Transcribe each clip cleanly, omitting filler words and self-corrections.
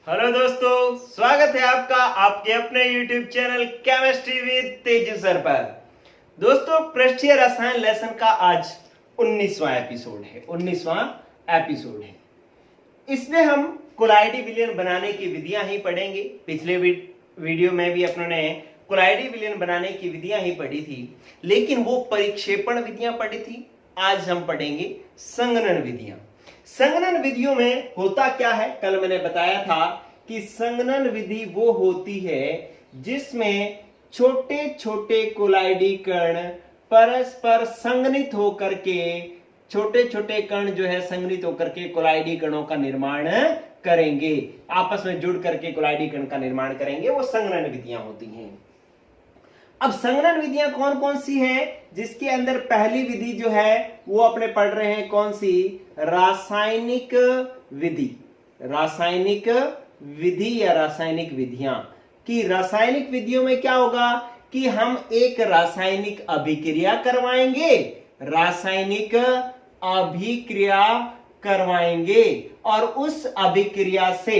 Hello दोस्तों, स्वागत है आपका आपके अपने YouTube channel chemistry with Teju sir पर। दोस्तों, पृष्ठीय रसायन लेसन का आज 19वां एपिसोड है। इसमें हम कोलाइडी विलयन बनाने की विधियां ही पढ़ेंगे। पिछले वीडियो में भी अपने कोलाइडी विलयन बनाने की विधियां ही पढ़ी थी, लेकिन वो परिक्षेपण विधियां पढ़ी थी। आज हम पढ़ेंगे संघनन विधियां। संघनन विधियों में होता क्या है, कल मैंने बताया था कि संघनन विधि वो होती है जिसमें छोटे छोटे कोलाइडी कण परस्पर संघनित होकर के छोटे छोटे कण जो है संघनित होकर के कोलाइडी कणों का निर्माण करेंगे, आपस में जुड़ करके कोलाइडी कण का निर्माण करेंगे। वो संघनन विधियां होती हैं। अब संघनन विधियां कौन कौन सी हैं, जिसके अंदर पहली विधि जो है वो अपने पढ़ रहे हैं कौन सी, रासायनिक विधि। रासायनिक विधि या रासायनिक विधियां कि रासायनिक विधियों में क्या होगा कि हम एक रासायनिक अभिक्रिया करवाएंगे, रासायनिक अभिक्रिया करवाएंगे और उस अभिक्रिया से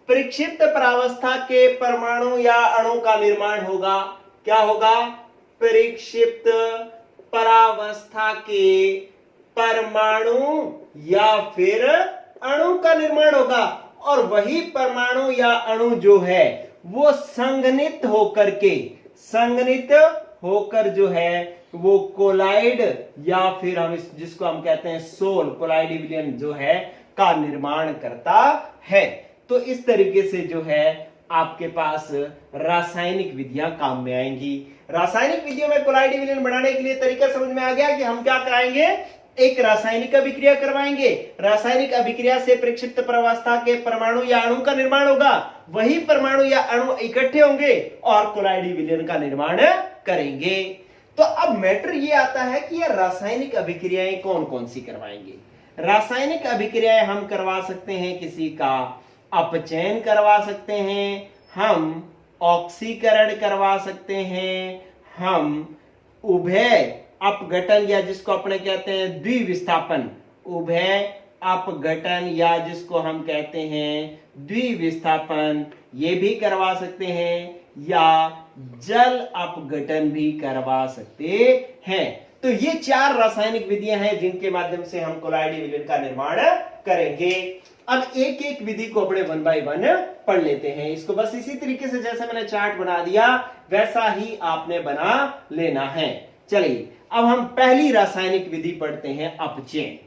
परिक्षिप्त परावस्था के परमाणु या अणु का निर्माण होगा। क्या होगा? परिक्षिप्त परावस्था के परमाणु या फिर अणु का निर्माण होगा और वही परमाणु या अणु जो है वो संघनित होकर जो है वो कोलाइड या फिर हम जिसको हम कहते हैं सोल कोलाइडी विलयन जो है का निर्माण करता है। तो इस तरीके से जो है आपके पास रासायनिक विधियां काम में आएंगी। रासायनिक विधियों में कोलाइडी विलयन बनाने के लिए तरीका समझ में आ गया कि हम क्या कराएंगे, एक रासायनिक अभिक्रिया करवाएंगे। रासायनिक अभिक्रिया से परिक्षिप्त परावस्था के परमाणु या अणु का निर्माण होगा, वही परमाणु या अणु इकट्ठे होंगे और कोलाइडी विलयन का निर्माण करेंगे। तो अब मैटर ये आता है कि ये रासायनिक अभिक्रियाएं कौन कौन सी करवाएंगे। रासायनिक अभिक्रियाएं हम करवा सकते हैं, किसी का अपचयन करवा सकते हैं, हम ऑक्सीकरण करवा सकते हैं, हम उभय अपघटन या जिसको अपने कहते हैं द्विविस्थापन, उभय अपघटन या जिसको हम कहते हैं द्विविस्थापन, ये भी करवा सकते हैं या जल अपघटन भी करवा सकते हैं। तो ये चार रासायनिक विधियां हैं जिनके माध्यम से हम कोलाइडी विलयन का निर्माण करेंगे। अब एक एक विधि को अपने 1 बाय 1 पढ़ लेते हैं। इसको बस इसी तरीके से जैसे मैंने चार्ट बना दिया वैसा ही आपने बना लेना है। चलिए अब हम पहली रासायनिक विधि पढ़ते हैं, अपचयन।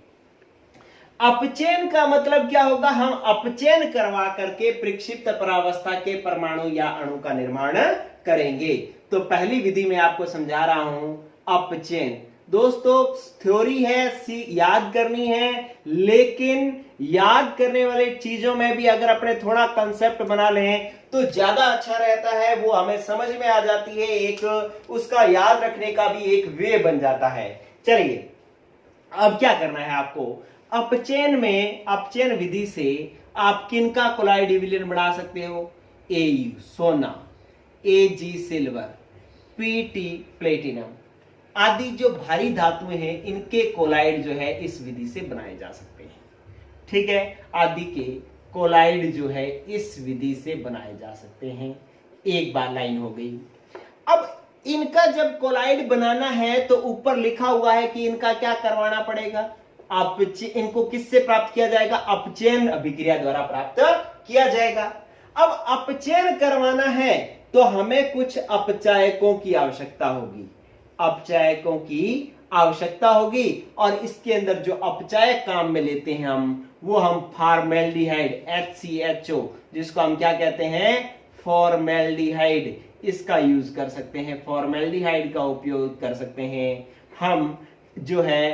अपचयन का मतलब क्या होगा, हम अपचयन करवा करके परिक्षिप्त परावस्था के परमाणु या अणु का निर्माण करेंगे। तो पहली विधि में आपको समझा रहा हूं, अपचयन। दोस्तों थ्योरी है, याद करनी है, लेकिन याद करने वाले चीजों में भी अगर अपने थोड़ा कंसेप्ट बना लें तो ज्यादा अच्छा रहता है, वो हमें समझ में आ जाती है, एक उसका याद रखने का भी एक वे बन जाता है। चलिए अब क्या करना है आपको, अपचयन विधि से आप किनका कोलाइडी विलयन बना सकते हो, एयू सोना, एजी सिल्वर, पीटी प्लेटिनम आदि जो भारी धातुएं हैं इनके कोलाइड जो है इस विधि से बनाए जा सकते हैं। ठीक है, आदि के कोलाइड जो है इस विधि से बनाए जा सकते हैं। एक बार लाइन हो गई। अब इनका जब कोलाइड बनाना है तो ऊपर लिखा हुआ है कि इनका क्या करवाना पड़ेगा, इनको किससे प्राप्त किया जाएगा, अपचयन अभिक्रिया द्वारा प्राप्त किया जाएगा। अब अपचयन करवाना है तो हमें कुछ अपचायकों की आवश्यकता होगी, अपचायकों की आवश्यकता होगी और इसके अंदर जो अपचायक काम में लेते हैं हम फॉर्मेल्डिहाइड HCHO, जिसको हम क्या कहते हैं, फॉर्मेल्डिहाइड, इसका यूज कर सकते हैं, फॉर्मेल्डिहाइड का उपयोग कर सकते हैं। हम जो है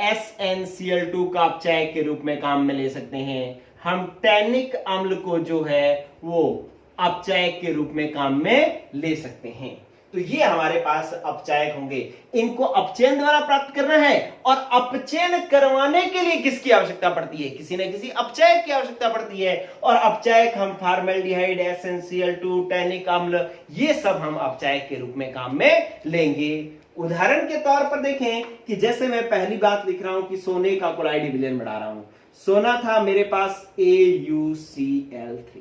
SnCl2 का अपचायक के रूप में काम में ले सकते हैं। हम टैनिक अम्ल को जो है वो अपचायक के रूप में काम में ले सकते हैं। तो ये हमारे पास अपचायक होंगे, इनको अपचयन द्वारा प्राप्त करना है और अपचयन करवाने के लिए किसकी आवश्यकता पड़ती है, किसी न किसी अपचायक की आवश्यकता पड़ती है। और अपचायक हम फॉर्मेल्डिहाइड, SnCl2, टैनिक अम्ल, ये सब हम अपचायक के रूप में काम में लेंगे। उदाहरण के तौर पर देखें कि जैसे मैं पहली बात लिख रहा हूं कि सोने का कोलाइडी विलयन बढ़ा रहा हूं, सोना था मेरे पास AuCl3,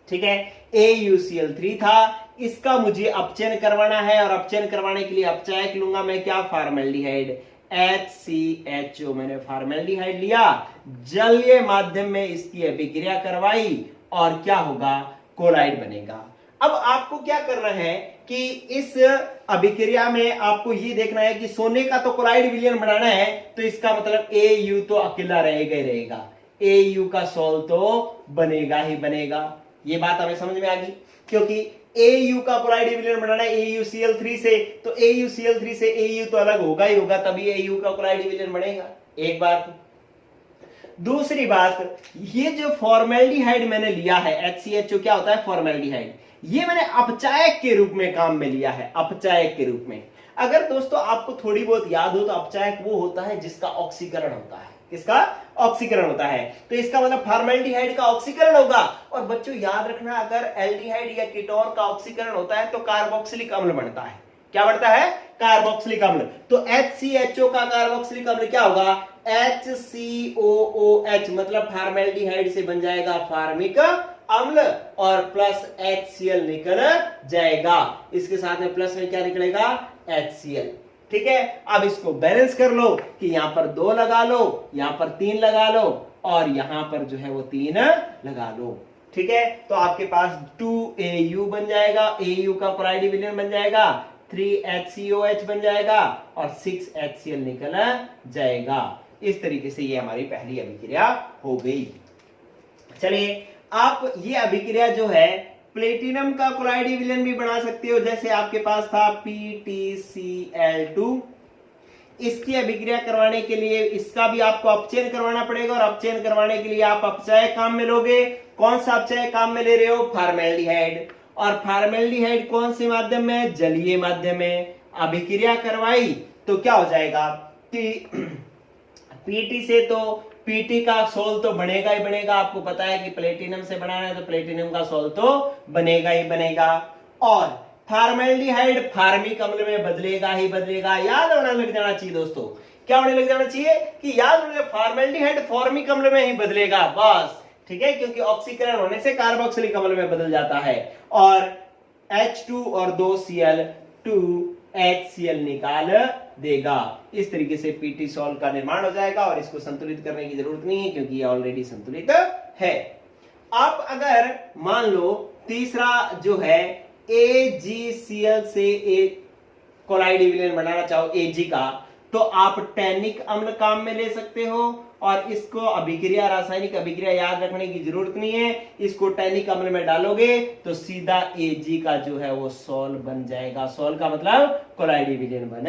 ठीक है, AuCl3 था, इसका मुझे अपचयन करवाना है और अपचयन करवाने के लिए अपचायक लूंगा मैं क्या, फॉर्मेल्डिहाइड, HCHO, मैंने फॉर्मेल्डिहाइड लिया, जलीय माध्यम में इसकी अभिक्रिया करवाई और क्या होगा, कोलाइड बनेगा। अब आपको क्या करना है कि इस अभिक्रिया में आपको ये देखना है कि सोने का तो कोलाइड विलयन बनाना है, तो इसका मतलब Au तो अकेला रहेगा ही रहेगा, Au का सोल तो बनेगा ही बनेगा। ये बात हमें समझ में आ गई, क्योंकि Au का कोलाइड विलयन बनाना है AuCl3 से, तो AuCl3 से Au तो अलग होगा ही होगा, तभी Au का कोलाइड विलयन बनेगा। एक बात। दूसरी बात, ये जो फॉर्मेल्डिहाइड मैंने लिया है, HCHO क्या होता है, फॉर्मेल्डिहाइड, ये मैंने अपचायक के रूप में काम में लिया है, अपचायक के रूप में। अगर दोस्तों आपको थोड़ी बहुत याद हो तो अपचायक वो होता है जिसका ऑक्सीकरण होता है, किसका, ऑक्सीकरण होता है, तो इसका मतलब फॉर्मेल्डिहाइड का ऑक्सीकरण होगा। और बच्चों याद रखना, अगर एल्डिहाइड या कीटोन का ऑक्सीकरण होता है तो कार्बोक्सिलिक अम्ल बनता है, क्या बनता है, कार्बोक्सिलिक अम्ल। तो HCHO का कार्बोक्सिलिक अम्ल क्या होगा, HCOOH, मतलब फॉर्मेल्डिहाइड से बन जाएगा फार्मिक अम्ल और प्लस HCl निकल जाएगा, इसके साथ में प्लस में क्या निकलेगा, HCl, ठीक है। अब इसको बैलेंस कर लो कि यहां पर 2 लगा लो, यहां पर 3 लगा लो और यहां पर जो है वो 3 लगा लो, ठीक है। तो आपके पास 2Au बन जाएगा, Au का कोलाइड विलयन बन जाएगा, 3HCOH बन जाएगा और 6HCl निकल जाएगा। इस तरीके से ये हमारी पहली अभिक्रिया हो गई। चलिए, आप ये अभिक्रिया जो है प्लेटिनम का कोलाइड विलयन भी बना सकते हो, जैसे आपके पास था PTCl2, इसकी अभिक्रिया करवाने के लिए इसका भी आपको अपचयन करवाना पड़ेगा और अपचयन करवाने के लिए आप अपचायक काम में लोगे। कौन सा अपचायक काम में ले रहे हो, फॉर्मेल्डिहाइड, और फॉर्मेल्डिहाइड कौन से माध्यम में, जलीय माध्यम में। अभिक्रिया करवाई तो क्या हो जाएगा कि पीटी से तो पीटी का सोल तो बनेगा ही बनेगा, आपको पता है कि प्लेटिनम से बनाना है तो प्लेटिनम का सोल तो बनेगा ही बनेगा, और फॉर्मेल्डिहाइड फार्मिक अम्ल में बदलेगा ही बदलेगा। याद होना लग जाना चाहिए दोस्तों, क्या होने लग जाना चाहिए कि याद होने, फॉर्मेल्डिहाइड फार्मिक अम्ल में ही बदलेगा बस, ठीक है, क्योंकि ऑक्सीकरण होने से कार्बोक्सिलिक अम्ल में बदल जाता है और H2 और 2Cl 2HCl निकाल देगा। इस तरीके से पीटी सॉल का निर्माण हो जाएगा और इसको संतुलित करने की जरूरत नहीं है क्योंकि ये ऑलरेडी संतुलित है। आप अगर मान लो तीसरा जो है AgCl से एक कोलाइड विलयन बनाना चाहो Ag का, तो आप टैनिक अम्ल काम में ले सकते हो और इसको अभिक्रिया, रासायनिक अभिक्रिया याद रखने की जरूरत नहीं है, इसको टैनिक अम्ल में डालोगे तो सीधा Ag का जो है वो सोल बन जाएगा। सोल का मतलब कोलाइड विलयन बन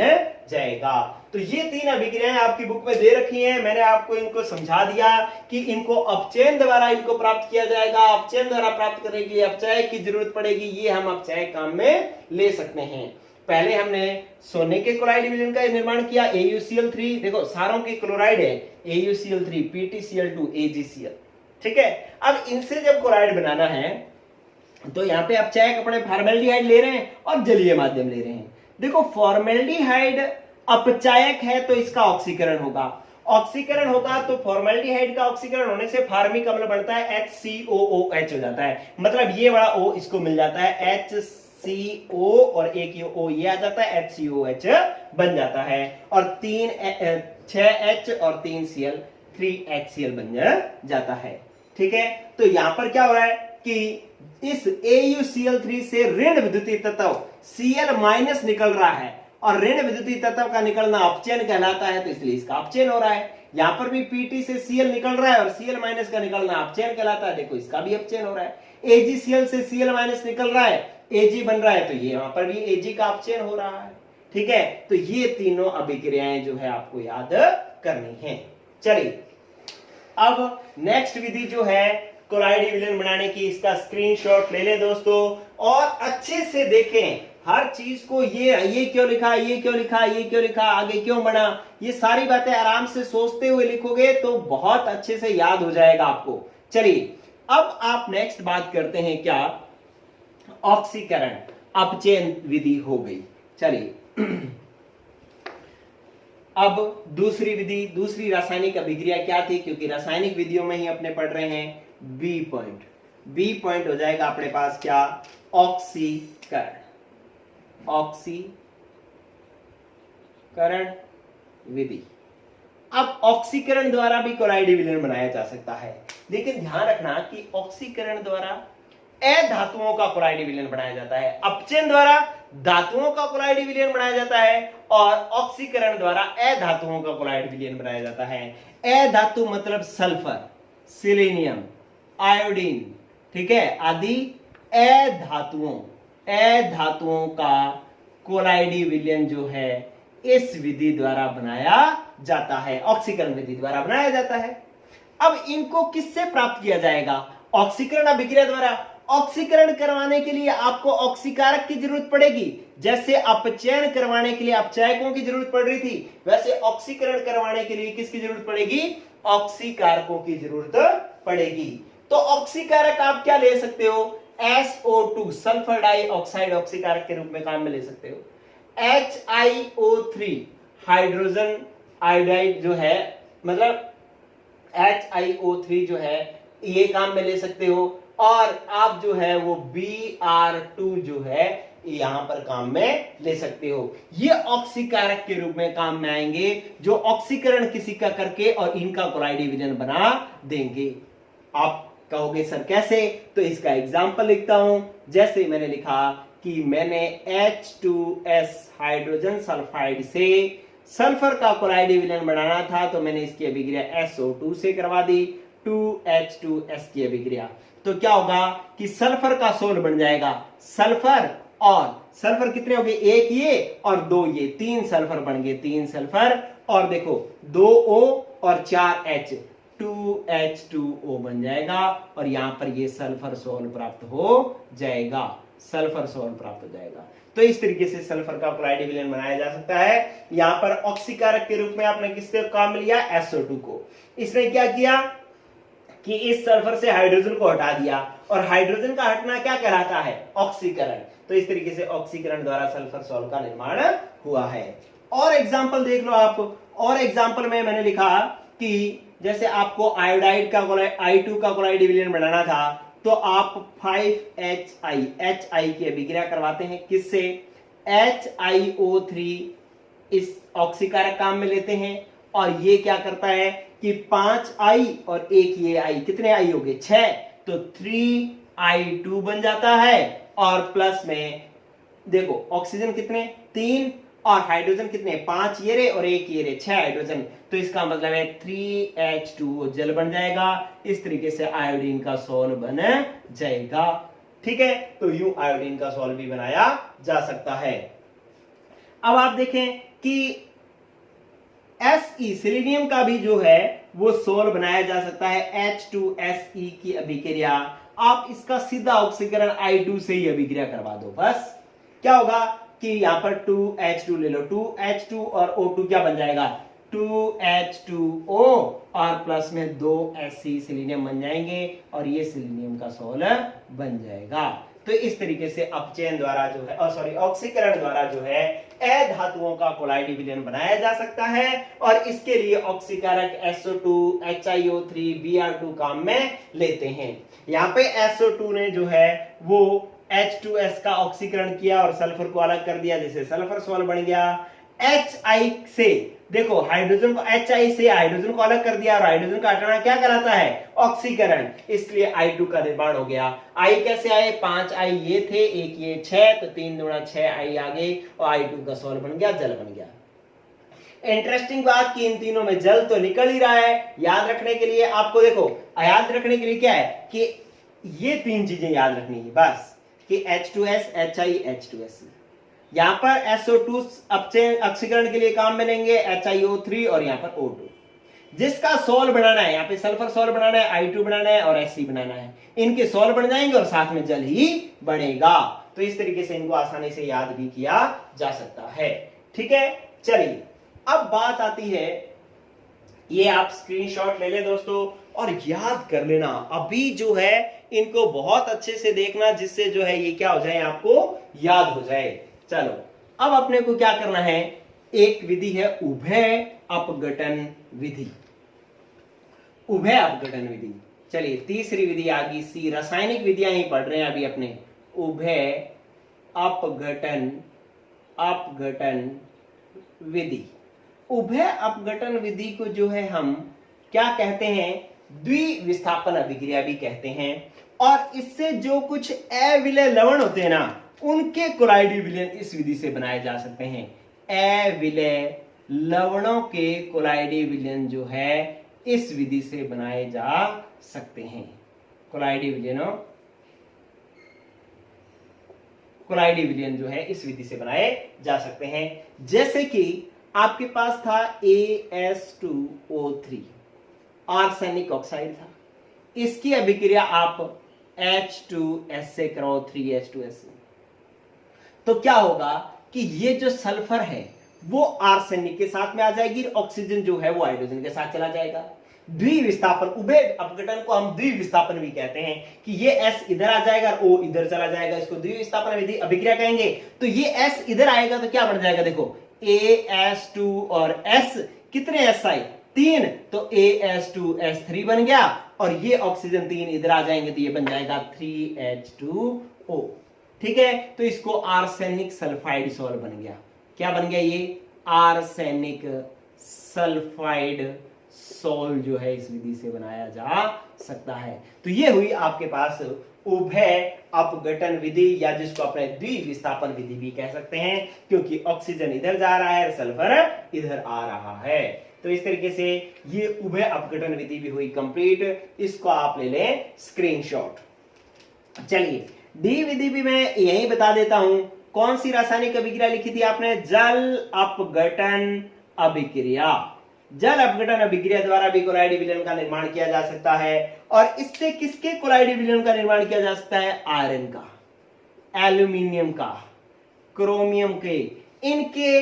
जाएगा। तो ये 3 अभिक्रियाएं आपकी बुक में दे रखी हैं, मैंने आपको इनको समझा दिया कि इनको अपचयन द्वारा इनको प्राप्त किया जाएगा। अपचयन द्वारा प्राप्त करने के लिए अपचायक की जरूरत पड़ेगी, ये हम अपचायक काम में ले सकते हैं। पहले हमने सोने के क्लोराइड विलयन का निर्माण किया AuCl3, देखो सारों के क्लोराइड है AuCl3, PtCl2, AgCl, ठीक है। अब इनसे जब क्लोराइड बनाना है तो यहाँ पे अपचायक अपने फॉर्मेल्डिहाइड ले रहे हैं और जलीय माध्यम ले रहे हैं। देखो फॉर्मेल्डिहाइड अपचायक है तो इसका ऑक्सीकरण होगा, ऑक्सीकरण होगा तो फॉर्मेल्डिहाइड का ऑक्सीकरण होने से फार्मिक अम्ल बनता है HCOOH हो जाता है, मतलब ये बड़ा O इसको मिल जाता है HCO और एक ये O ये आ जाता है HCOH बन जाता है और 6H और 3Cl 3HCl बन जाता है, ठीक है। तो यहां पर क्या हो रहा है कि इस AuCl3 से ऋण विद्युतीय तत्व Cl- निकल रहा है और ऋण विद्युतीय तत्व का निकलना अपचयन कहलाता है, तो इसलिए इसका अपचयन हो रहा है। यहां पर भी Pt से Cl निकल रहा है और Cl- का निकलना अपचयन कहलाता है, देखो इसका भी अपचयन हो रहा है। AgCl से Cl- निकल रहा है, Ag बन रहा है, तो ये यहां पर भी Ag का अपचयन हो रहा है, ठीक है। तो ये तीनों अभिक्रियाएं जो है आपको याद करनी है। चलिए अब नेक्स्ट विधि जो है क्लोराइड विलयन बनाने की, इसका स्क्रीनशॉट ले लें दोस्तों और अच्छे से देखें हर चीज को। ये क्यों लिखा, ये क्यों लिखा, ये क्यों लिखा, आगे क्यों बढ़ा, ये सारी बातें आराम से सोचते हुए लिखोगे तो बहुत अच्छे से याद हो जाएगा आपको। चलिए अब आप नेक्स्ट बात करते हैं क्या, ऑक्सीकरण अपचयन विधि हो गई। चलिए अब दूसरी विधि, दूसरी रासायनिक अभिक्रिया क्या थी, क्योंकि रासायनिक विधियों में ही अपने पढ़ रहे हैं। बी पॉइंट, बी पॉइंट हो जाएगा अपने पास क्या, ऑक्सीकरण, ऑक्सीकरण विधि। अब ऑक्सीकरण द्वारा भी कोलाइड विलयन बनाया जा सकता है, लेकिन ध्यान रखना कि ऑक्सीकरण द्वारा अधातुओं का कोलाइड विलयन बनाया जाता है, अपचयन द्वारा धातुओं का कोलाइड विलयन बनाया जाता है, और ऑक्सीकरण द्वारा अधातुओं का कोलाइड विलयन बनाया जाता है। अधातु मतलब सल्फर, सिलीनियम, आयोडीन, ठीक है, आदि अधातुओं का कोलाइडी विलयन जो है इस विधि द्वारा बनाया जाता है, ऑक्सीकरण विधि द्वारा बनाया जाता है। अब इनको किससे प्राप्त किया जाएगा, ऑक्सीकरण अभिक्रिया द्वारा। ऑक्सीकरण करवाने के लिए आपको ऑक्सीकारक की जरूरत पड़ेगी, जैसे अपचयन करवाने के लिए अपचायकों की जरूरत पड़ रही थी, वैसे ऑक्सीकरण करवाने के लिए किसकी जरूरत पड़ेगी, ऑक्सीकारकों की जरूरत पड़ेगी। तो ऑक्सीकारक आप क्या ले सकते हो, SO2 सल्फर डाइऑक्साइड ऑक्सीकारक के रूप में काम में ले सकते हो। HiO3 हाइड्रोजन आयोडाइड जो है, मतलब HiO3 जो है ये काम में ले सकते हो, और आप जो है वो Br2 जो है यहां पर काम में ले सकते हो। ये ऑक्सीकारक के रूप में काम में आएंगे, जो ऑक्सीकरण किसी का करके और इनका कोलाइडी विलयन बना देंगे। आप कहोगे सर कैसे, तो इसका एग्जांपल लिखता हूं। जैसे मैंने लिखा कि मैंने H2S हाइड्रोजन सल्फाइड से सल्फर का कोलाइडी विलयन बनाना था, तो मैंने इसकी अभिक्रिया SO2 से करवा दी, 2H2S की अभिक्रिया। तो क्या होगा कि सल्फर का सोल बन जाएगा, सल्फर और सल्फर कितने हो गए, एक ये और दो ये, 3 सल्फर बन गए, 3 सल्फर, और देखो 2 O और 4 H, 2H2O बन जाएगा, और यहां पर ये सल्फर सोल प्राप्त हो जाएगा, सल्फर सोल प्राप्त हो जाएगा। तो इस तरीके से सल्फर का कोलाइडी विलयन बनाया जा सकता है। यहां पर ऑक्सीकारक के रूप में आपने किससे काम लिया, SO2 को। इसने क्या किया कि इस सल्फर से हाइड्रोजन को हटा दिया, और हाइड्रोजन का हटना क्या कहलाता है, ऑक्सीकरण। तो इस तरीके से ऑक्सीकरण द्वारा सल्फर सोल का निर्माण हुआ है। और एग्जांपल देख लो आप, और एग्जांपल में मैंने लिखा कि जैसे आपको आयोडाइड का I2 का कोलाइडी विलयन बनाना था, तो आप 5HI की अभिक्रिया करवाते हैं, किससे, HiO3 इस ऑक्सीकारक काम में लेते हैं, और ये क्या करता है कि 5I और एक ये I, कितने I हो गए, 6, तो 3I2 बन जाता है, और प्लस में देखो ऑक्सीजन कितने, 3, और हाइड्रोजन कितने, 5 ये रे और एक ये रे, 6 हाइड्रोजन, तो इसका मतलब है 3H2O जल बन जाएगा। इस तरीके से आयोडीन का सोल बन जाएगा, ठीक है। तो यूं आयोडीन का सोल भी बनाया जा सकता है। अब आप देखें कि Se सिलीनियम का भी जो है वो सोल बनाया जा सकता है, H2Se की अभिक्रिया। आप इसका सीधा ऑक्सीकरण I2 से ही अभिक्रिया करवा दो, बस क्या होगा कि यहां पर 2H2 ले लो, 2H2 और O2 क्या बन जाएगा, 2H2O, और प्लस में 2 Se सिलीनियम बन जाएंगे, और ये सिलीनियम का सोल बन जाएगा। तो इस तरीके से अपचयन द्वारा जो है, ऑक्सीकरण द्वारा जो है अधातुओं का कोलाइडी विलयन बनाया जा सकता है, और इसके लिए ऑक्सीकारक SO2, HiO3, Br2 काम में लेते हैं। यहाँ पे SO2 ने जो है वो H2S का ऑक्सीकरण किया और सल्फर को अलग कर दिया, जिससे सल्फर सोल बन गया। HI से देखो हाइड्रोजन को, HI से हाइड्रोजन को अलग कर दिया, और हाइड्रोजन का हटाना क्या कहलाता है, ऑक्सीकरण, इसलिए I2 का निर्माण हो गया। I कैसे आए, 5I ये थे, एक ये 6, तो 3 दूना 6I आ गए, और I2 का सोल बन गया, जल बन गया। इंटरेस्टिंग बात कि इन तीनों में जल तो निकल ही रहा है। याद रखने के लिए आपको देखो, याद रखने के लिए क्या है कि ये 3 चीजें याद रखनी है बस, कि H2S, HI, H2S। यहां पर SO2 ऑक्सीकरण के लिए काम में लेंगे, HiO3, और यहां पर O2। जिसका सोल बनाना है, यहाँ पे सल्फर सोल बनाना है, I2 बनाना है और Se बनाना है, इनके सोल बन जाएंगे और साथ में जल ही बनेगा। तो इस तरीके से इनको आसानी से याद भी किया जा सकता है, ठीक है। चलिए अब बात आती है, ये आप स्क्रीनशॉट ले ले दोस्तों और याद कर लेना। अभी जो है इनको बहुत अच्छे से देखना, जिससे जो है ये क्या हो जाए, आपको याद हो जाए। चलो अब अपने को क्या करना है एक विधि है उभय अपघटन विधि, उभय अपघटन विधि। चलिए तीसरी विधि आ गई सी, रासायनिक विधियां ही पढ़ रहे हैं अभी अपने। उभय अपघटन विधि। उभय अपघटन विधि को जो है हम क्या कहते हैं, द्विविस्थापन अभिक्रिया भी कहते हैं। और इससे जो कुछ अविलय लवण होते हैं ना, उनके कोलाइडी विलयन इस विधि से बनाए जा सकते हैं। अविलय लवणों के कोलाइडी विलयन जो है इस विधि से बनाए जा सकते हैं। कोलाइडी विलयन जो है इस विधि से बनाए जा सकते हैं। जैसे कि आपके पास था AS2O3, आर्सेनिक ऑक्साइड था, इसकी अभिक्रिया आप H2S से कराओ 3H2S से, तो क्या होगा कि ये जो सल्फर है वो आर्सेनिक के साथ में आ जाएगी, ऑक्सीजन जो है वो हाइड्रोजन के साथ चला जाएगा। द्विविस्थापन, उभय अपघटन को हम द्विविस्थापन भी कहते हैं कि ये S इधर आ जाएगा और O इधर चला जाएगा, इसको द्विविस्थापन विधि अभिक्रिया कहेंगे। तो ये S इधर आएगा तो क्या बन जाएगा, देखो AS2 और S, कितने S आए, 3, तो AS2S3 बन गया, और ये ऑक्सीजन 3 इधर आ जाएंगे तो ये बन जाएगा 3H2O। ठीक है, तो इसको आर्सेनिक सल्फाइड सॉल्ट बन गया। क्या बन गया, ये आर्सेनिक सल्फाइड सॉल्ट जो है इस विधि से बनाया जा सकता है। तो ये हुई आपके पास उभय अपघटन विधि, या जिसको अपने द्विविस्थापन विधि भी कह सकते हैं, क्योंकि ऑक्सीजन इधर जा रहा है और सल्फर इधर आ रहा है। तो इस तरीके से ये उभय अपघटन विधि भी हुई कंप्लीट। इसको आप ले लें स्क्रीनशॉट। चलिए डी विधि भी मैं यही बता देता हूं। कौन सी रासायनिक अभिक्रिया लिखी थी आपने, जल अपघटन अभिक्रिया। जल अपघटन अभिक्रिया द्वारा भी कोलाइडी विलयन का निर्माण किया जा सकता है। और इससे किसके कोलाइडी विलयन का निर्माण किया जा सकता है, आयरन का, एल्यूमिनियम का, क्रोमियम के, इनके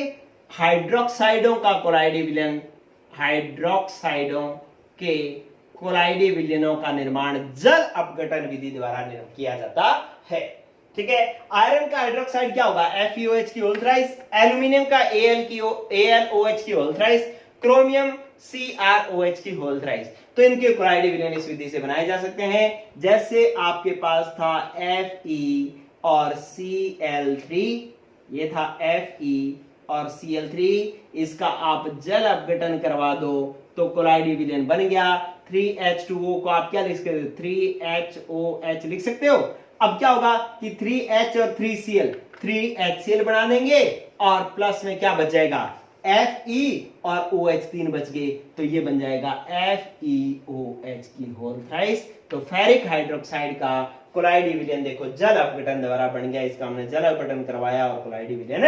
हाइड्रोक्साइडों का कोलाइडी विलयन, हाइड्रोक्साइडों के कोलाइडी विलयनों का निर्माण जल अपघटन विधि द्वारा किया जाता है। ठीक है, आयरन का हाइड्रोक्साइड क्या होगा, FeOH की होल थ्राइस, एल्यूमिनियम का AlOH की होल थ्राइस, क्रोमियम CrOH की होल थ्राइस। तो इनके कोलाइडी विलयन इस विधि से बनाए जा सकते हैं। जैसे आपके पास था Fe और Cl3, ये था Fe और Cl3, इसका आप जल अपघटन करवा दो तो कोलाइडी विलयन बन गया। 3H2O को आप क्या लिख सकते हो, 3HOH लिख सकते हो। अब क्या होगा कि 3H और 3Cl, 3HCl बना देंगे, और प्लस में क्या बच जाएगा, Fe और OH 3 बच गए, तो ये बन जाएगा FeOH की होल थ्राइस। तो फेरिक हाइड्रोक्साइड का कोलाइडी विलयन देखो जल अपघटन द्वारा बन गया, इसका हमने जल अपघटन करवाया और कोलाइडी विलयन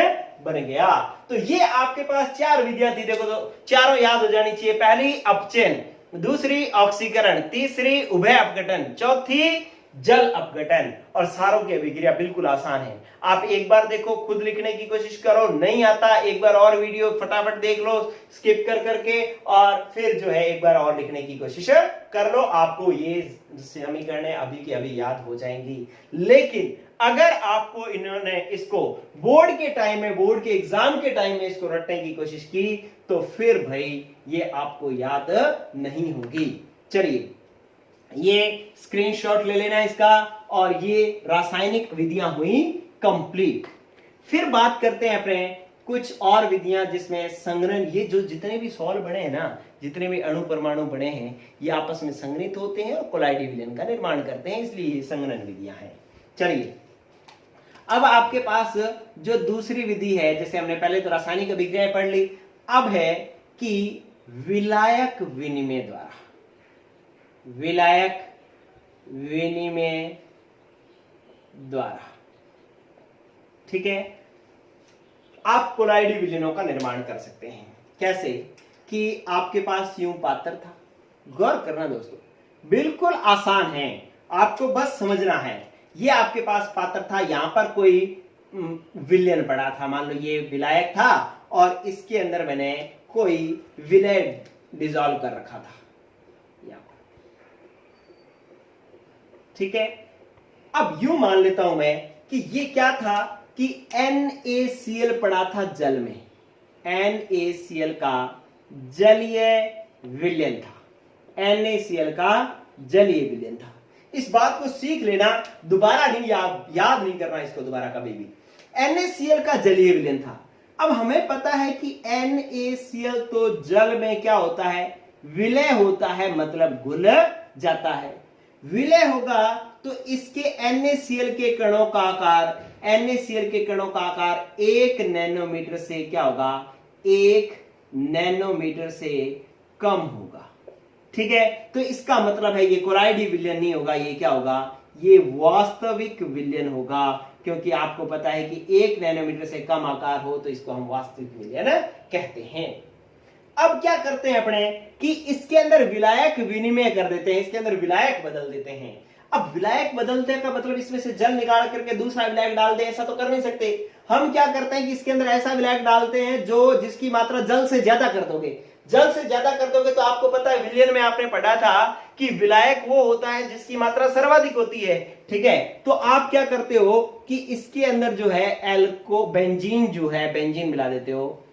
बन गया। तो ये आपके पास 4 विधियां थी, देखो तो चारों याद हो जानी चाहिए। पहली अपचयन, दूसरी ऑक्सीकरण, तीसरी उभय अपघटन, चौथी जल अपघटन। और सारों की अभिक्रिया बिल्कुल आसान है। आप एक बार देखो, खुद लिखने की कोशिश करो, नहीं आता एक बार और वीडियो फटाफट देख लो स्किप कर करके, और फिर जो है एक बार और लिखने की कोशिश कर लो, आपको ये समीकरणें अभी की अभी याद हो जाएंगी। लेकिन अगर आपको इन्होंने इसको बोर्ड के टाइम में, बोर्ड के एग्जाम के टाइम में इसको रटने की कोशिश की, तो फिर भाई ये आपको याद नहीं होगी। चलिए ये स्क्रीनशॉट ले लेना इसका, और ये रासायनिक विधियां हुई कंप्लीट। फिर बात करते हैं अपने कुछ और विधियां जिसमें संघनन, ये जो जितने भी सॉल्ट बने हैं ना, जितने भी अणु परमाणु बने हैं, ये आपस में संघनित होते हैं और कोलाइडी विलयन का निर्माण करते हैं, इसलिए ये संघनन विधियां हैं। चलिए अब आपके पास जो दूसरी विधि है, जैसे हमने पहले तो रासायनिक अभिक्रियाएं पढ़ ली, अब है कि विलायक विनिमय द्वारा, विलायक विनिमय द्वारा, ठीक है, आप कोलाइडी विलयनों का निर्माण कर सकते हैं। कैसे कि आपके पास यूं पात्र था, गौर करना दोस्तों, बिल्कुल आसान है, आपको बस समझना है। ये आपके पास पात्र था, यहां पर कोई विलयन पड़ा था, मान लो ये विलायक था और इसके अंदर मैंने कोई विलय डिसॉल्व कर रखा था यहां पर, ठीक है। अब यूं मान लेता हूं मैं कि ये क्या था कि NaCl पड़ा था जल में, NaCl का जलीय विलयन था। NaCl का जलीय विलयन था। इस बात को सीख लेना, दोबारा नहीं याद नहीं करना इसको दोबारा कभी भी। NaCl का जलीय विलयन था। अब हमें पता है कि NaCl तो जल में क्या होता है, विलय होता है, मतलब घुल जाता है। विलय होगा तो इसके NaCl के कणों का आकार, NaCl के कणों का आकार 1 नैनोमीटर से क्या होगा, 1 नैनोमीटर से कम होगा। ठीक है, तो इसका मतलब है ये कोलाइडी विलयन नहीं होगा, ये क्या होगा, ये वास्तविक विलयन होगा, क्योंकि आपको पता है कि 1 नैनोमीटर से कम आकार हो तो इसको हम वास्तविक विलयन कहते हैं। अब क्या करते हैं अपने कि इसके अंदर विलायक विनिमय कर देते हैं, इसके अंदर विलायक बदल देते हैं। अब विलायक बदलने का मतलब इसमें से जल निकाल करके दूसरा विलायक डाल दे, ऐसा तो कर नहीं सकते। हम क्या करते हैं कि इसके अंदर ऐसा विलायक डालते हैं जो जिसकी मात्रा जल से ज्यादा कर दोगे। जल से ज्यादा कर दोगे तो आपको पता है विलयन में आपने पढ़ा था कि विलायक वो होता है जिसकी मात्रा सर्वाधिक होती है। ठीक है, तो आप क्या करते हो कि इसके अंदर जो है एल्को बेंजीन जो है, बेंजीन मिला देते हो।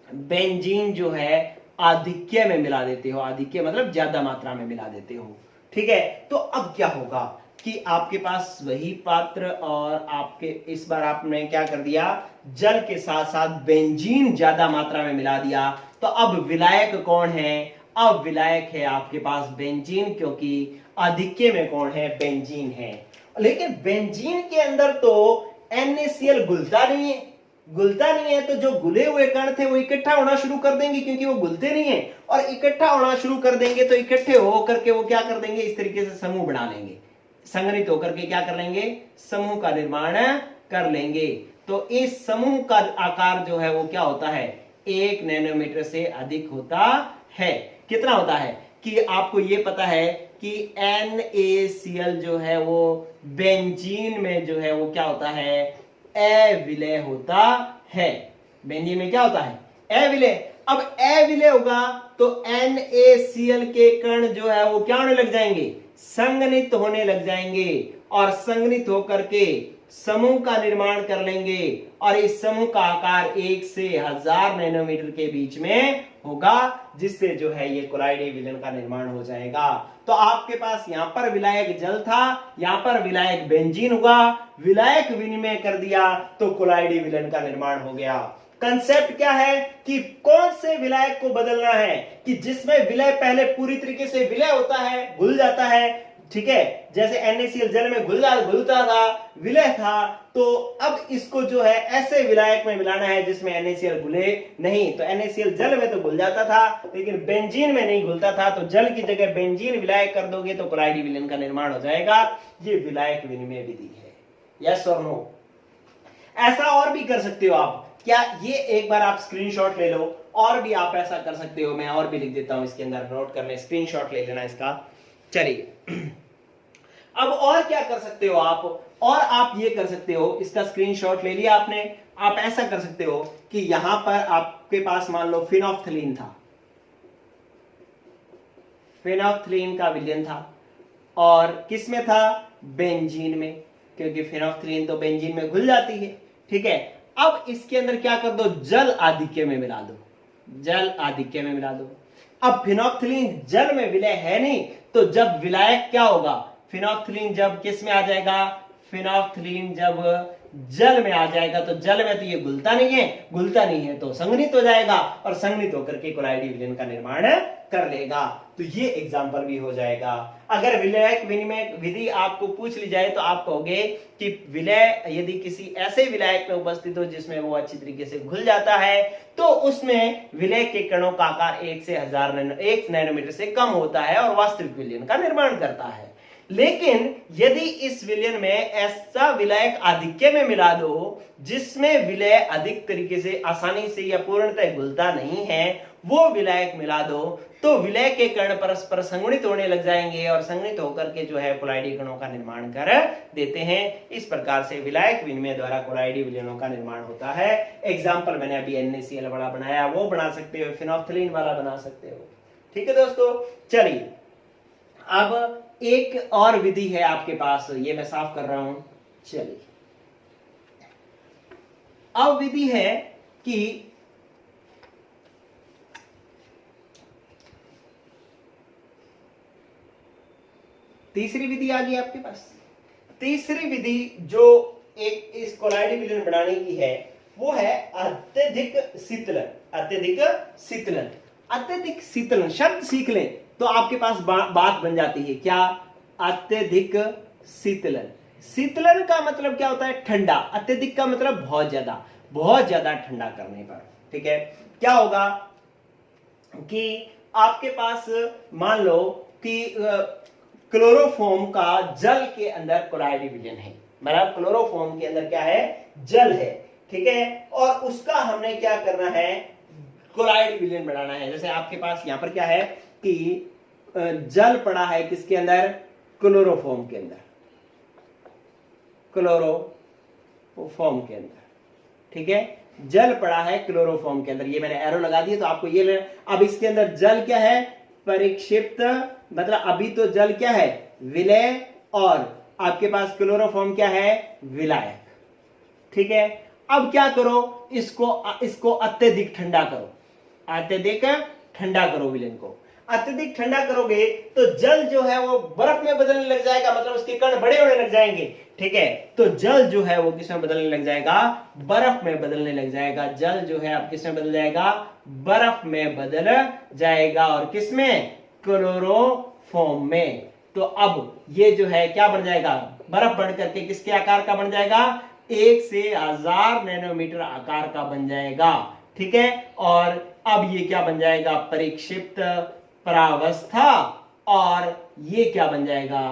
बेंजीन जो है आधिक्य में मिला देते हो, आधिक्य मतलब ज्यादा मात्रा में मिला देते हो। ठीक है, तो अब क्या होगा कि आपके पास वही पात्र और आपके इस बार आपने क्या कर दिया, जल के साथ साथ बेंजीन ज्यादा मात्रा में मिला दिया। तो अब विलायक कौन है, अब विलायक है आपके पास बेंजीन, क्योंकि आधिक्य में कौन है, बेंजीन है। लेकिन बेंजीन के अंदर तो NaCl घुलता नहीं है, घुलता नहीं है, तो जो घुले हुए कण थे वो इकट्ठा होना शुरू कर देंगे, क्योंकि वो घुलते नहीं है, और इकट्ठा होना शुरू कर देंगे तो इकट्ठे होकर के वो क्या कर देंगे, इस तरीके से समूह बना लेंगे, संग्रहित होकर के क्या कर लेंगे, समूह का निर्माण कर लेंगे। तो इस समूह का आकार जो है वो क्या होता है, 1 नैनोमीटर से अधिक होता है। कितना होता है कि आपको ये पता है कि NaCl जो है वो बेंजीन में जो है वो क्या होता है, अविलय होता है। बेंजीन में क्या होता है, अविलय। अब अविलय होगा तो NaCl के कण जो है वो क्या होने लग जाएंगे, संघनित होने लग जाएंगे, और संघनित होकर के समूह का निर्माण कर लेंगे, और इस समूह का आकार 1 से 1000 नैनोमीटर के बीच में होगा, जिससे जो है ये कोलाइडी विलयन का निर्माण हो जाएगा। तो आपके पास यहां पर विलायक जल था, यहां पर विलायक बेंजीन हुआ, विलायक विनिमय कर दिया तो कोलाइडी विलयन का निर्माण हो गया। कंसेप्ट क्या है कि कौन से विलायक को बदलना है, कि जिसमें विलय पहले पूरी तरीके से विलय होता है, घुल जाता है। ठीक है, जैसे NaCl जल में घुलता था, विलय था, तो अब इसको जो है ऐसे विलायक में मिलाना है जिसमें NaCl घुले नहीं। तो NaCl जल में तो घुल जाता था, लेकिन बेंजीन में नहीं घुलता था, तो जल की जगह बेंजीन विलायक कर दोगे तो कोलाइडी विलयन का निर्माण हो जाएगा। ये विलायक विनिमय विधि है। यस और नो? ऐसा और भी कर सकते हो आप। क्या ये एक बार आप स्क्रीनशॉट ले लो, और भी आप ऐसा कर सकते हो। मैं और भी लिख देता हूं इसके अंदर, नोट कर ले, स्क्रीनशॉट ले लेना इसका। चलिए अब और क्या कर सकते हो आप, और आप ये कर सकते हो, इसका स्क्रीनशॉट ले लिया आपने, आप ऐसा कर सकते हो कि यहां पर आपके पास मान लो फिनोफ्थलीन था, फिनोफ्थलीन का विलयन था, और किस में था, बेंजीन में, क्योंकि फिनोफ्थलीन तो बेंजीन में घुल जाती है। ठीक है, अब इसके अंदर क्या कर दो, जल आधिक्य में मिला दो, जल आधिक्य में मिला दो। अब फिनोफ्थलीन जल में विलय है नहीं, तो जब विलायक क्या होगा, फिनोफ्थलीन जब किस में आ जाएगा, फिनोफ्थलीन जब जल में आ जाएगा, तो जल में तो ये घुलता नहीं है तो संघनित हो जाएगा, और संघनित होकर के कोलाइडी विलयन का निर्माण कर लेगा। तो ये एग्जांपल भी हो जाएगा। अगर विलायक विनिमय विधि आपको पूछ ली जाए तो आप कहोगे कि विलय यदि किसी ऐसे विलायक में उपस्थित हो जिसमें वो अच्छी तरीके से घुल जाता है, तो उसमें विलय के कणों का आकार 1 से 1 नैनोमीटर से कम होता है और वास्तविक विलयन का निर्माण करता है। लेकिन यदि इस विलयन में ऐसा विलायक आधिक्य में मिला दो जिसमें विलय अधिक तरीके से आसानी से या पूर्णतः घुलता नहीं है, वो विलायक मिला दो, तो विलय के कण परस्पर संगुणित होने लग जाएंगे, और संगुणित होकर के जो है कोलाइडी कणों का निर्माण कर देते हैं। इस प्रकार से विलायक विनिमय द्वारा कोलाइडी विलयनों का निर्माण होता है। एग्जाम्पल मैंने अभी NaCl वाला बनाया, वो बना सकते हो, फिनोफ्थलीन वाला बना सकते हो। ठीक है दोस्तों, चलिए अब एक और विधि है आपके पास, ये मैं साफ कर रहा हूं। चलिए अब विधि है कि तीसरी विधि आ गई आपके पास। तीसरी विधि जो एक इस कोलाइडी विलयन बनाने की है वो है अत्यधिक शीतलन। अत्यधिक शीतलन, अत्यधिक शीतलन शब्द सीख लें तो आपके पास बात बन जाती है। क्या? अत्यधिक शीतलन। शीतलन का मतलब क्या होता है? ठंडा। अत्यधिक का मतलब बहुत ज्यादा ठंडा करने पर। ठीक है, क्या होगा कि आपके पास मान लो कि क्लोरोफॉर्म का जल के अंदर कोलाइडी विलयन है, मतलब क्लोरोफॉर्म के अंदर क्या है? जल है। ठीक है, और उसका हमने क्या करना है? कोलाइडी विलयन बनाना है। जैसे आपके पास यहां पर क्या है कि जल पड़ा है किसके अंदर? क्लोरोफॉर्म के अंदर, क्लोरोफॉर्म के अंदर। ठीक है, जल पड़ा है क्लोरोफॉर्म के अंदर, ये मैंने एरो लगा दिया तो आपको ये अब इसके अंदर जल क्या है? परिक्षिप्त, मतलब अभी तो जल क्या है? विलय, और आपके पास क्लोरोफॉर्म क्या है? विलायक। ठीक है, अब क्या करो? इसको अत्यधिक ठंडा करो, अत्यधिक ठंडा करो विलयन को। अत्यधिक ठंडा करोगे तो जल जो है वो बर्फ में बदलने लग जाएगा, मतलब उसके कण बड़े होने लग जाएंगे। ठीक है, तो जल जो है वो किसमें बदलने लग जाएगा? बर्फ में बदलने लग जाएगा। जल जो है अब किसमें बदल जाएगा? बर्फ में बदल जाएगा। और किसमें? क्लोरोफॉर्म में। तो अब ये जो है क्या बन जाएगा? बर्फ बढ़ करके किसके आकार का बन जाएगा? 1 से 1000 नैनोमीटर आकार का बन जाएगा। ठीक है, और अब ये क्या बन जाएगा? परिक्षिप्त परावस्था, और ये क्या बन जाएगा?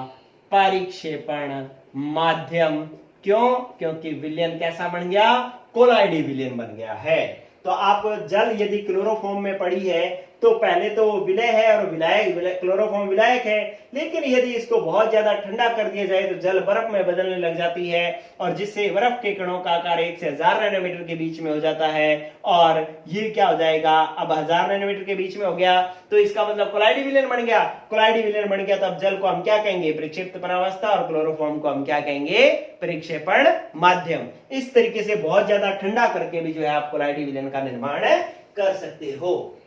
परिक्षेपण माध्यम। क्यों? क्योंकि विलयन कैसा बन गया? कोलाइडी विलयन बन गया है। तो आप जल यदि क्लोरोफॉर्म में पड़ी है तो पहले तो विलय है और विलायक, क्लोरोफॉर्म विलायक है, लेकिन यदि इसको बहुत ज्यादा ठंडा कर दिया जाए तो जल बर्फ में बदलने लग जाती है, और जिससे बर्फ के कणों का आकार 1 से 1000 नैनोमीटर के बीच में हो जाता है। और ये क्या हो जाएगा? अब 1000 नैनोमीटर के बीच में हो गया तो इसका मतलब कोलाइडी विलयन बन गया। कोलाइडी विलयन बन गया तो अब जल को हम क्या कहेंगे? परिक्षिप्त परावस्था, और क्लोरोफॉर्म को हम क्या कहेंगे? परिक्षेपण माध्यम। इस तरीके से बहुत ज्यादा ठंडा करके भी जो है आप कोलाइडी विलयन का निर्माण कर सकते हो।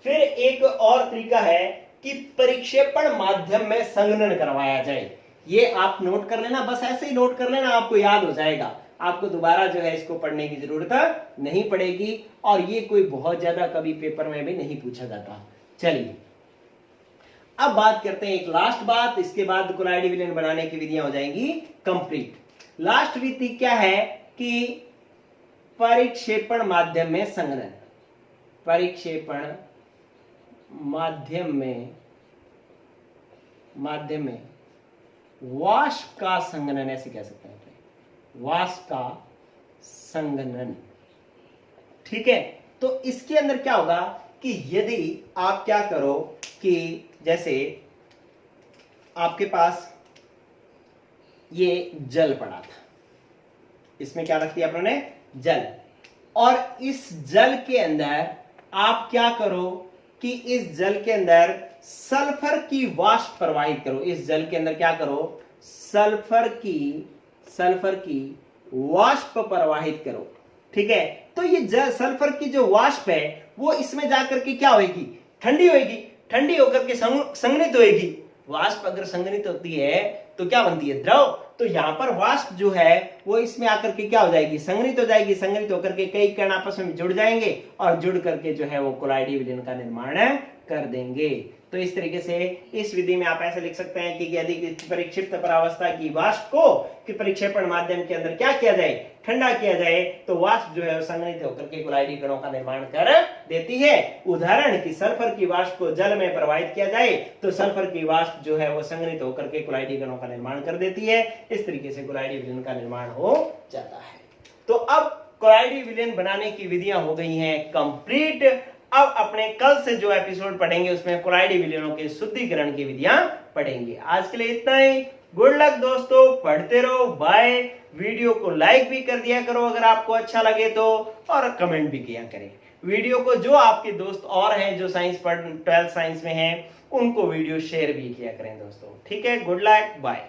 फिर एक और तरीका है कि परिक्षेपण माध्यम में संघनन करवाया जाए। ये आप नोट कर लेना, बस ऐसे ही नोट कर लेना, आपको याद हो जाएगा। आपको दोबारा जो है इसको पढ़ने की जरूरत नहीं पड़ेगी, और ये कोई बहुत ज्यादा कभी पेपर में भी नहीं पूछा जाता। चलिए अब बात करते हैं एक लास्ट बात, इसके बाद कोलाइडी विलयन बनाने की विधियां हो जाएंगी कंप्लीट। लास्ट विधि क्या है कि परिक्षेपण माध्यम में संघनन। परिक्षेपण माध्यम में वाष्प का संघनन, ऐसे कह सकते हैं, वाष्प का संघनन। ठीक है, तो इसके अंदर क्या होगा कि यदि आप क्या करो कि जैसे आपके पास ये जल पड़ा था, इसमें क्या रख दिया आपने? जल, और इस जल के अंदर आप क्या करो कि इस जल के अंदर सल्फर की वाष्प प्रवाहित करो। इस जल के अंदर क्या करो? सल्फर की वाष्प प्रवाहित करो। ठीक है, तो ये सल्फर की जो वाष्प है वो इसमें जाकर के क्या होगी? ठंडी होगी। ठंडी होकर के संघनित होगी। वाष्प अगर संघनित होती है तो क्या बनती है? द्रव। तो यहां पर वाष्प जो है वो इसमें आकर के क्या हो जाएगी? संघनित हो जाएगी। संघनित होकर के कई कण आपस में जुड़ जाएंगे, और जुड़ करके जो है वो कोलाइडी विलयन का निर्माण कर देंगे। तो इस तरीके से इस विधि में आप ऐसे लिख सकते हैं कि यदि परिक्षिप्त परावस्था की वाष्प को कि परिक्षेपण माध्यम के अंदर क्या किया जाए? ठंडा किया जाए, तो वाष्प जो है संघनित होकर के कोलाइडी कणों का निर्माण कर देती है। उदाहरण की सल्फर की वाष्प को जल में प्रवाहित किया जाए तो सल्फर की वाष्प जो है वो संघनित होकर के कोलाइडी कणों का निर्माण कर देती है। इस तरीके से कोलाइडी विलयन का निर्माण हो जाता है। तो अब कोलाइडी विलयन बनाने की विधियां हो गई हैं कंप्लीट। अब अपने कल से जो एपिसोड पढ़ेंगे उसमें कोलाइडी विलयनों के शुद्धिकरण की विधियां पढ़ेंगे। आज के लिए इतना ही। गुड लक दोस्तों, पढ़ते रहो। बाय। वीडियो को लाइक भी कर दिया करो अगर आपको अच्छा लगे तो, और कमेंट भी किया करें। वीडियो को जो आपके दोस्त और हैं जो साइंस 12th साइंस में हैं उनको वीडियो शेयर भी किया करें दोस्तों। ठीक है, गुड लक, बाय।